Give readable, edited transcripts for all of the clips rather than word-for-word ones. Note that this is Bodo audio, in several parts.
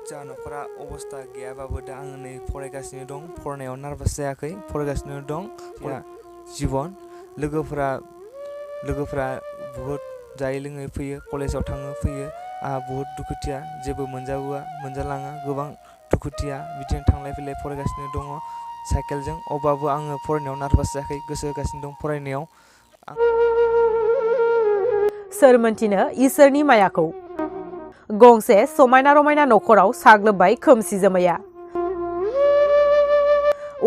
जा न'खरा अबस्था गैयाबाबो दा आङो नै फरायगासिनो दं फरायनायाव नार्भास जायाखै फरायगासिनो दं जीवन लोगोफोरा बुहुत जायै लोङै फैयो कलेजाव थाङो फैयो आंहा बुहुत दुखुथिया जेबो मोनजाबोआ मोनजालाङा गोबां दुखुथिया बिदिनो थांलाय फैलाय फरायगासिनो दङ साइकेलजों अब्लाबो आङो फरायनायाव नार्भास जायाखै गोसो होगासिनो दं फरायनायाव सोर मोनथिनो इसोरनि मायाखौ गंसे समायना रमायना न'खराव साग्लोबबाय खोमसि जोमैया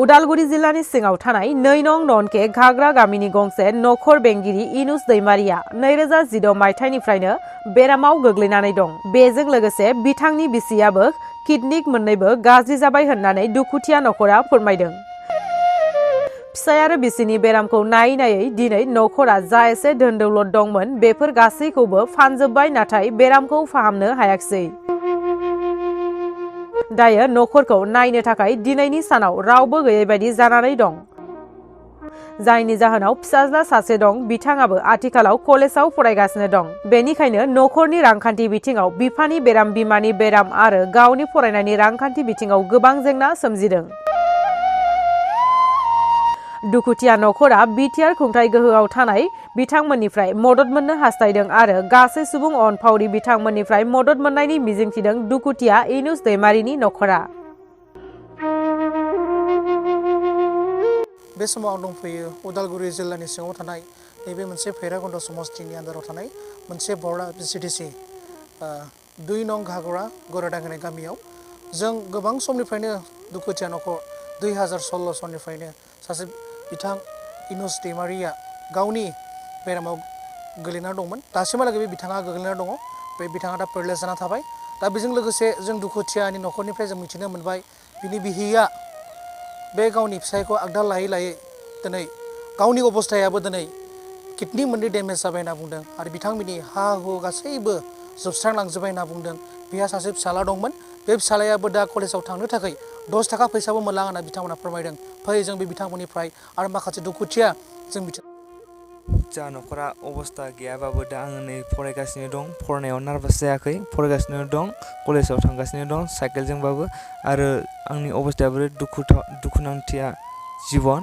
उदालगुरि जिल्लानि सिङाव थानाय 2 नं ननके घाग्रा गामिनि गंसे नखर बेंगिरि इनुस दैमारिया 2016 मायथाइनिफ्रायनो बेरामाव गोग्लैनानै दं बेजों लोगोसे बिथांनि बिसियाबो किडनिक मोननैबो गाज्रि जाबाय होननानै दुखुथिया नखरा फोरमायदों फिसाय आरो बिसिनि बेरामखौ नायै दिनै नखरा जा एसे धोन दौलत दंमोन बेफोर गासैखौबो फानजोब्बाय नाथाय बेरामखौ फाहामनो हायाखिसै दायो नखरखौ नायनो थाखाय दिनैनि सानाव रावबो गैयै बायदि जानानै दं जायनि जाहोनाव फिसाज्ला सासे दं बिथाङाबो आथिखालाव कलेजाव फरायगासिनो दं बेनिखायनो नखरनि रांखान्थि बिथिङाव बिफानि बेराम बिमानि बेराम आरो गावनि फरायनायनि रांखान्थि बिथिङाव गोबां जेंना सोमजिदों दुखुथिया नखरा बिटिआर खुंथाय गोहोआव थानाय बिथांमोननिफ्राय मदद मोननो हास्थायदों आरो गासै सुबुं अनफावरि बिथांमोननिफ्राय मदद मोननायनि मिजिंथिदों दुखुथिया इनुस दैमारिनि नखरा बे समाव आं दंफैयो उदालगुरि जिल्लानि सिङाव थानाय नैबे मोनसे भैराकुन्द समस्तिनि आन्दाराव थानाय मोनसे बरदा बिसिडिसि 2 नं घाग्रा गरादांगोनाय गामियाव जों गोबां समनिफ्रायनो दुखुथिया नखर 2016 सननिफ्रायनो सासे बिथां इनुस दैमारिया गावनि बेरामाव गोग्लैना दंमोन दासिमहालागै बे बिथाङा गोग्लैना दङ बे बिथाङा दा पेरालाइज जाना थाबाय दा बेजों लोगोसे जों दुखुथियानि नखरनिफ्राय जों मिथिनो मोनबाय बिनि बिहिया बे गावनि फिसायखौ आगदा लायै दिनै गावनि अबस्थायाबो दिनै किडनि मोननै डेमेज जाबाय होनना बुंदों आरो बिथांमोननि हा हु गासैबो जोबस्रांलांजोबबाय होनना बुंदों बिहा सासे फिसाला दंमोन बे फिसालायाबो दा कलेजाव थांनो थाखाय 10 थाखा फैसाबो मोनला होनना बिथांमोना फोरमायदों फै जों बे बिथांमोननिफ्राय आरो माखासे दुखुथिया जों जा न'खरा अबस्था गैयाबाबो दा आङो नै फरायगासिनो दं फरायनायाव नार्भास जायाखै फरायगासिनो दं कलेजाव थांगासिनो दं साइकेलजोंबाबो आरो आंनि अबस्थायाबो दुखुनांथिया जीवन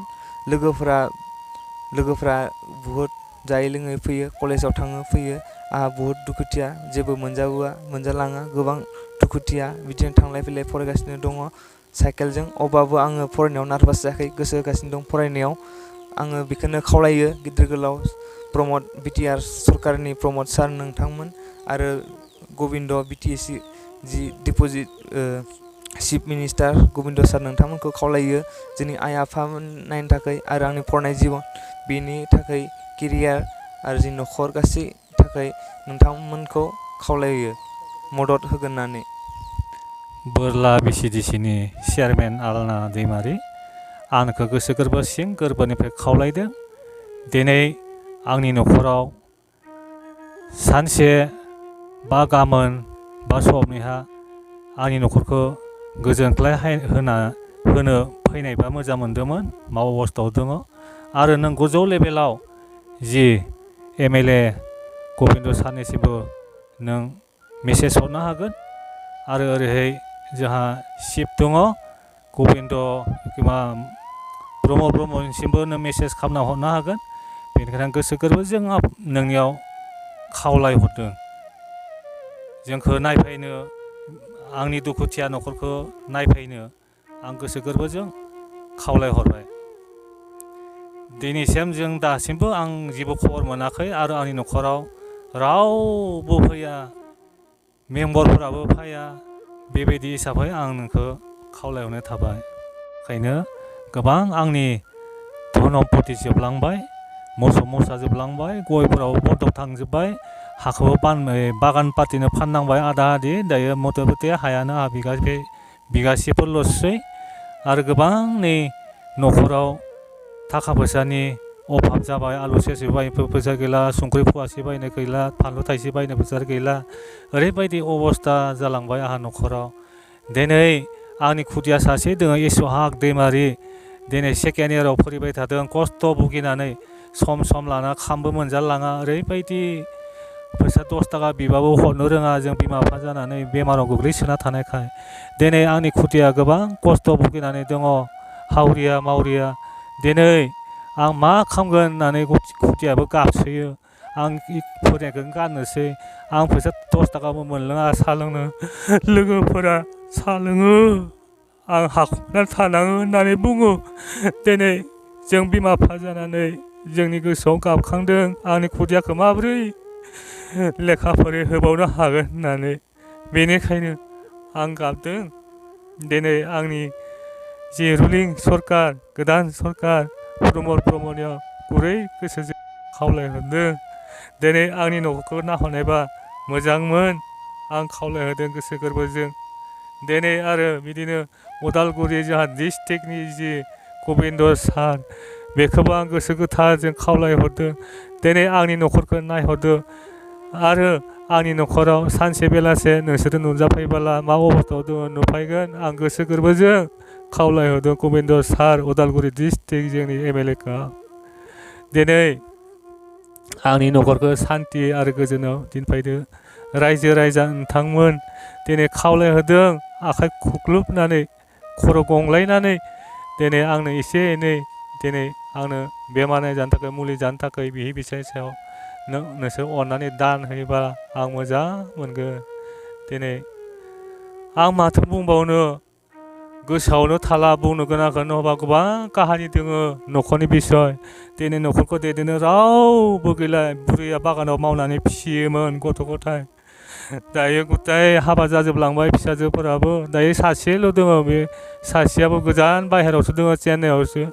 लोगोफोरा बुहुत जायै लोङै फैयो कलेजाव थाङो फैयो आंहा बुहुत दुखुथिया जेबो मोनजाबोआ मोनजालाङा गोबां दुखुथिया बिदिनो थांलाय फैलाय फरायगासिनो दङ साइकेलजों अब्लाबो आङो फरायनायाव नार्भास जायाखै गोसो होगासिनो दं फरायनायाव आङो बेखौनो खावलायो गिदिर गोलाव प्रमद बिटिआर सरकारनि प्रमद सार नोंथांमोन आरो गबिन्द बिटिएसि जि डिप'जिट चिफ मिनिस्टार गबिन्द सार नोंथांमोनखौ खावलायो जोंनि आइ आफामोन नायनो थाखाय आरो आंनि फरायनाय जीवन बेनि थाखाय केरियार आरो जोंनि न'खर गासै थाखाय नोंथांमोनखौ खावलायो मदद होगोन होननानै बोरला बिसिडिसिनि चेयारमेन आलना दैमारि आंखौ गोसो गोरबोनिफ्राय खावलायदों दिनै आंनि न'खराव सानसे बा गाबोन बा समनिहा आंनि न'खरखौ गोजोनग्लाय होनो फैनायबा मोजां मोनदोंमोन मा अबस्थायाव दङ आरो नों गोजौ लेभेलाव जि एमएलए गबिन्द सारनिसिमबो नों मेसेज हरनो हागोन आरो ओरैहाय जोंहा चिफ दङ गबिन्द ब्रह्मनिसिमबो नों मेसेज खालामना हरनो हागोन बेनिखायनो आं गोसो गोरबोजों नोंनियाव खावलायहरदों जोंखौ नायफैनो आंनि दुखुथिया न'खरखौ नायफैनो आं गोसो गोरबोजों खावलायहरबाय दिनैसिम जों दासिमबो आं जेबो खबर मोनाखै आरो आंनि न'खराव रावबो फैया मेम्बारफोराबो फैया बेबायदि हिसाबै आं नोंखौ खावलायहरनाय थाबाय ओंखायनो गोबां आंनि धन सम्पति जोबलांबाय मोसौ मोसा जोबलांबाय गयफोराव बन्दक थांजोब्बाय हाखौबो बागान पार्टिनो फाननांबाय आधा आधि दायो मथा मथि हायानो आहा बिगासेफोरल'सै आरो गोबां नै न'खराव थाखा फैसानि अभाब जाबाय आलु सेरसे बायनो फैसा गैला संख्रि फवासे बायनो गैला फानलु थाइसे बायनो फैसा गैला ओरैबायदि अबस्था जालांबाय आंहा न'खराव दिनै आंनि खुदिया सासे दङ इसहाक दैमारि दिनै सेकेन्ड इयाराव फरायबाय थादों खस्थ' भुगिनानै सम लाना खामबो मोनजालाङा ओरैबायदि फैसा 10 थाखा बिबाबो हरनो रोङा जों बिमा बिफा जानानै बेमाराव गोग्लैसोना थानायखाय दिनै आंनि खुदिया गोबां खस्थ' भुगिनानै दङ हावरिया मावरिया दिनै आं मा खालामगोन होननानै खुदियाबो गाबसोयो आं फोरोंनायखौनो गारनोसै आं फैसा 10 थाखाबो मोनलोङा साहा लोंनो लोगोफोरा साहा लोङो आं हाखुमानानै थानाङो होननानै बुङो दिनै जों बिमा बिफा जानानै जोंनि गोसोआव गाबखांदों आंनि खुदियाखौ माबोरै लेखा फरायहोबावनो हागोन होननानै बेनिखायनो आं गाबदों दिनै आंनि जि रुलिं सरकार गोदान सरकार प्रमद ब्रह्मनियाव गुरै गोसोजों खावलायहरदों दिनै आंनि न'खरखौ नाहरनायबा मोजांमोन आं खावलायहरदों गोसो गोरबोजों दिनै आरो बिदिनो उदालगुरि जोंहा डिस्ट्रिक्टनि जि गबिन्द सार बेखौबो आं गोसो गोथारजों खावलायहरदों दिनै आंनि न'खरखौ नायहरदो आरो आंनि न'खराव सानसे बेलासे नोंसोरो नुजाफैबोला मा अबस्थायाव दङ नुफैगोन आं गोसो गोरबोजों खावलायहरदों गबिन्द सार उदालगुरि डिस्ट्रिक्ट जोंनि MLA खौ दिनै आंनि न'खरखौ सान्थि आरो गोजोनाव दिनफैदो रायजो राजा नोंथांमोन दिनै खावलायहरदों आखाइ खुग्लुबनानै खर' गंलायनानै दिनै आंनो एसे एनै दिनै आंनो बेमार नायजानो थाखाय मुलि जानो थाखाय बिहि बिसायनि सायाव नोंसोर अननानै दान होयोबा आं मोजां मोनगोन दिनै आं माथो बुंबावनो गोसोआवनो थाला बुंनो गोनांखौनो हबा गोबां काहानि दोङो न'खरनि बिसय दिनै न'खरखौ दैदेननो रावबो गैला बुरैया बागानाव मावनानै फिसियोमोन गथ' गथाय दायो गथाय हाबा जाजोबलांबाय फिसाजोफोराबो दायो सासेल' दङ बे सासेयाबो गोजान बाहेरायावसो दङ चेन्नाइआवसो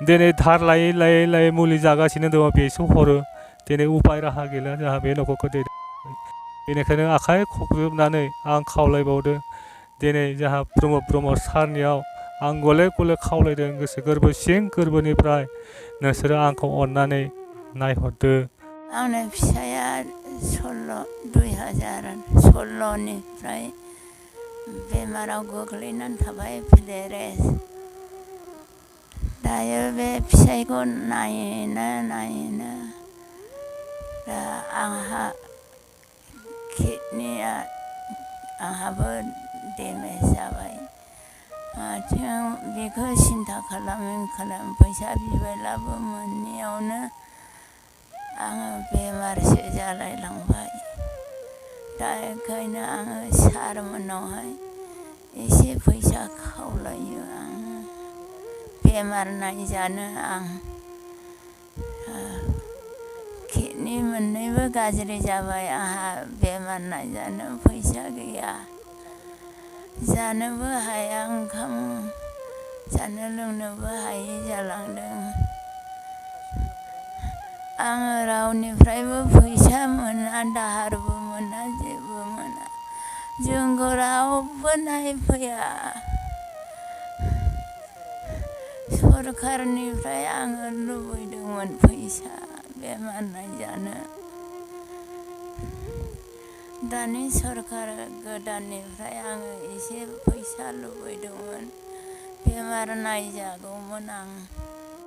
दिनै धार लायै लायै लायै मुलि जागासिनो दङ बेसो हरो दिनै उपाय राहा गैला जोंहा बे न'खरखौ दैदेननो बेनिखायनो आखाइ खबजोबनानै आं खावलायबावदों दिनै जोंहा प्रमद ब्रह्म सारनियाव आं गले गले खावलायदों गोसो गोरबो सिं गोरबोनिफ्राय नोंसोरो आंखौ अननानै नायहरदो आंनि फिसाया 2016निफ्राय बेमाराव गोग्लैनानै थाबाय प्लेरेस दायो बे फिसाइखौ नायनो दा आंहा किडनिया आंहाबो डेमेज जाबाय बेखौ सिन्था खालाम फैसा बिबायलाबो मोनैयावनो आङो बेमारसो जालायलांबाय दा ओंखायनो आङो सारमोननावहाय एसे फैसा खावलायो आङो बेमार नायजानो आं किडनि मोननैबो गाज्रि जाबाय आंहा बेमार नायजानो फैसा गैया जानोबो हाया ओंखाम जानो लोंनोबो हायि जालांदों आङो रावनिफ्रायबो फैसा मोना दाहारबो मोना जेबो मोना जोंखौ रावबो नायफैया सरकारनिफ्राय आङो लुबैदोंमोन फैसा बेमार नायजानो दानि सरकार गोदाननिफ्राय आङो एसे फैसा लुबैदोंमोन बेमार नायजागौमोन आं